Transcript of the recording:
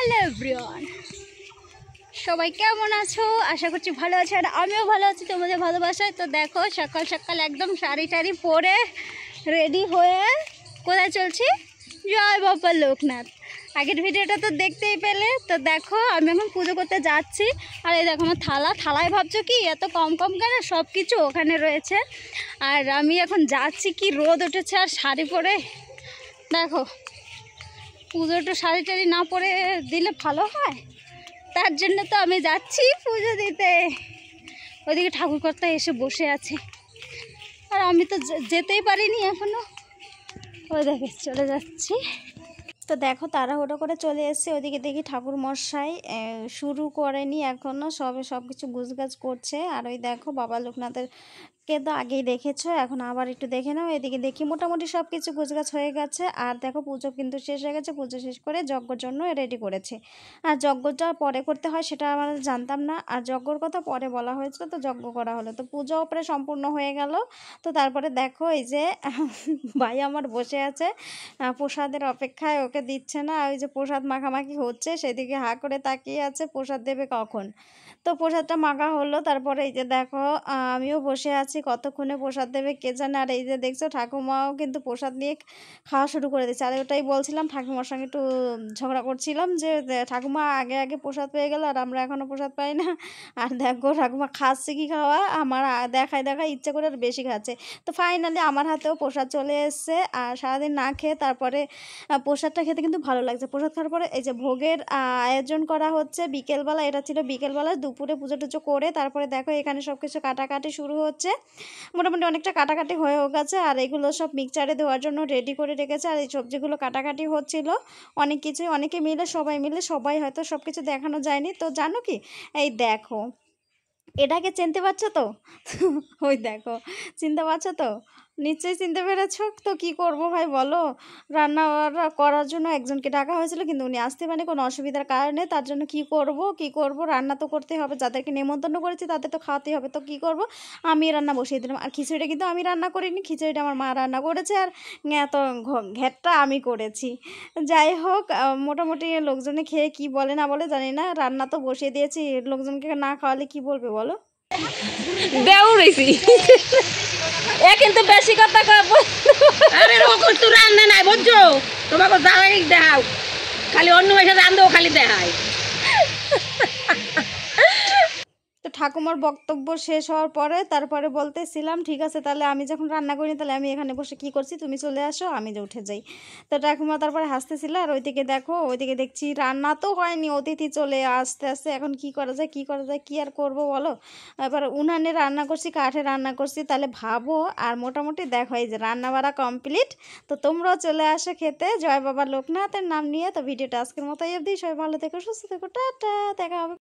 Hello everyone, সবাই কেমন আছো? আশা করছি ভালো আছো, আর আমিও ভালো আছি তোমাদের ভালোবাসায়। তো দেখো, সকাল সকাল একদম শাড়ি টাড়ি পরে রেডি হয়ে কোথায় চলছি? জয় বাবা লোকনাথ। আগের ভিডিওটা তো দেখতেই পেলে। তো দেখো, আমি এখন পুজো করতে যাচ্ছি। আর এই দেখো আমার থালায় ভাবছো কি এত কম কম কেন? সব কিছু ওখানে রয়েছে। আর আমি এখন যাচ্ছি, কি রোদ উঠেছে, আর শাড়ি পরে দেখো, পুজোটা শাড়ি টাড়ি না পরে দিলে ভালো হয়, তার জন্য তো আমি যাচ্ছি পুজো দিতে। ওইদিকে ঠাকুরকর্তা এসে বসে আছে, আর আমি তো যেতেই পারিনি এখনো। ওই দেখে চলে যাচ্ছি। তো দেখো, তাড়াহুড়ো করে চলে এসেছি। ওইদিকে দেখি ঠাকুর মশাই শুরু করেনি এখনও, সব কিছু গুছগাছ করছে। আর ওই দেখো বাবা লোকনাথের কে তো আগেই দেখেছো, এখন আবার একটু দেখে নাও। এদিকে দেখি মোটামুটি সব কিছু গুছগাছ হয়ে গেছে। আর দেখো, পুজো কিন্তু শেষ হয়ে গেছে। পুজো শেষ করে যজ্ঞর জন্য রেডি করেছে। আর যজ্ঞটা পরে করতে হয় সেটা আমরা জানতাম না, আর যজ্ঞর কথা পরে বলা হয়েছিল, তো যজ্ঞ করা হলো। তো পুজো প্রায় সম্পূর্ণ হয়ে গেল। তো তারপরে দেখো, এই যে ভাই আমার বসে আছে প্রসাদের অপেক্ষায়, ওকে দিচ্ছে না। ওই যে প্রসাদ মাখামাখি হচ্ছে, সেদিকে হা করে তাকিয়ে আছে প্রসাদ দেবে কখন। তো প্রসাদটা মাখা হলো। তারপরে এই যে দেখো, আমিও বসে আছি, কতক্ষণে প্রসাদ দেবে কে জানে। আর এই যে দেখছো, ঠাকুমাও কিন্তু প্রসাদ নিয়ে খাওয়া শুরু করে দিচ্ছে। আর ওটাই বলছিলাম, ঠাকুমার সঙ্গে একটু ঝগড়া করছিলাম যে ঠাকুমা আগে আগে প্রসাদ পেয়ে গেল, আর আমরা এখনও প্রসাদ পাই না। আর দেখো ঠাকুমা খাচ্ছে কি খাওয়া, আমার দেখায় ইচ্ছে করে আর বেশি খাচ্ছে। তো ফাইনালি আমার হাতেও প্রসাদ চলে এসছে। আর সারাদিন না খেয়ে তারপরে প্রসাদটা খেতে কিন্তু ভালো লাগছে। প্রসাদ খাওয়ার পরে এই যে ভোগের আয়োজন করা হচ্ছে বিকেলবেলা। এটা ছিল বিকেলবেলা, দুপুরে পুজো টুজো করে তারপরে দেখো এখানে সব কিছু কাটাকাটি শুরু হচ্ছে। মোটামুটি অনেকটা কাটাকাটি হয়েও গেছে। আর এগুলো সব মিক্সচারে দেওয়ার জন্য রেডি করে রেখেছে। আর এই সবজিগুলো কাটাকাটি হচ্ছিল, অনেক কিছুই, অনেকে মিলে সবাই হয়তো সব কিছু দেখানো যায়নি। তো জানো কি, এই দেখো, এটাকে চিনতে পারছো তো? ওই দেখো, চিনতে পারছো তো? নিশ্চয়ই চিনতে পেরেছো। তো কি করব ভাই বলো, রান্না করার জন্য একজনকে ডাকা হয়েছিল, কিন্তু উনি আসতে পারেনি কোনো অসুবিধার কারণে। তার জন্য কি করব, রান্না তো করতে হবে, যাদেরকে নেমন্তন্ন করেছি তাদের তো খাওয়াতে হবে। তো কি করব, আমি রান্না বসিয়ে দিলাম। আর খিচুড়িটা কিন্তু আমি রান্না করিনি, খিচুড়িটা আমার মা রান্না করেছে। আর তো ঘ্যাটটা আমি করেছি। যাই হোক, মোটামুটি লোকজনে খেয়ে কি বলে না বলে জানি না, রান্না তো বসিয়ে দিয়েছি। লোকজনকে না খাওয়ালে কি বলবে বলো? দেউড়েছি এ কিন্তু বেশি কথা কব। আরে রকম তো রান্না নাই বুঝছো, তোমাকে জামাই দেখাও, খালি অন্য মেশে রান্ধেও খালি দেখায়। তো ঠাকুমার বক্তব্য শেষ হওয়ার পরে তারপরে বলতেছিলাম, ঠিক আছে তাহলে আমি যখন রান্না করিনি, তাহলে আমি এখানে বসে কি করছি, তুমি চলে আসো, আমি যে উঠে যাই। তো ঠাকুমা তারপরে হাসতেছিল। আর ওইদিকে দেখো, ওইদিকে দেখছি রান্না তো হয়নি, অতিথি চলে আসতে আসতে এখন কি করা যায়, কি আর করব বলো। এবার উনানে রান্না করছি, কাঠে রান্না করছি, তাহলে ভাবো। আর মোটামুটি দেখো, এই যে রান্না বাড়া কমপ্লিট। তো তোমরাও চলে আসো খেতে, জয় বাবা লোকনাথের নাম নিয়ে। তো ভিডিওটা আজকের মতো অবধি, সবাই ভালো থেকো, সুস্থ থেকো, টাটা, দেখা হবে।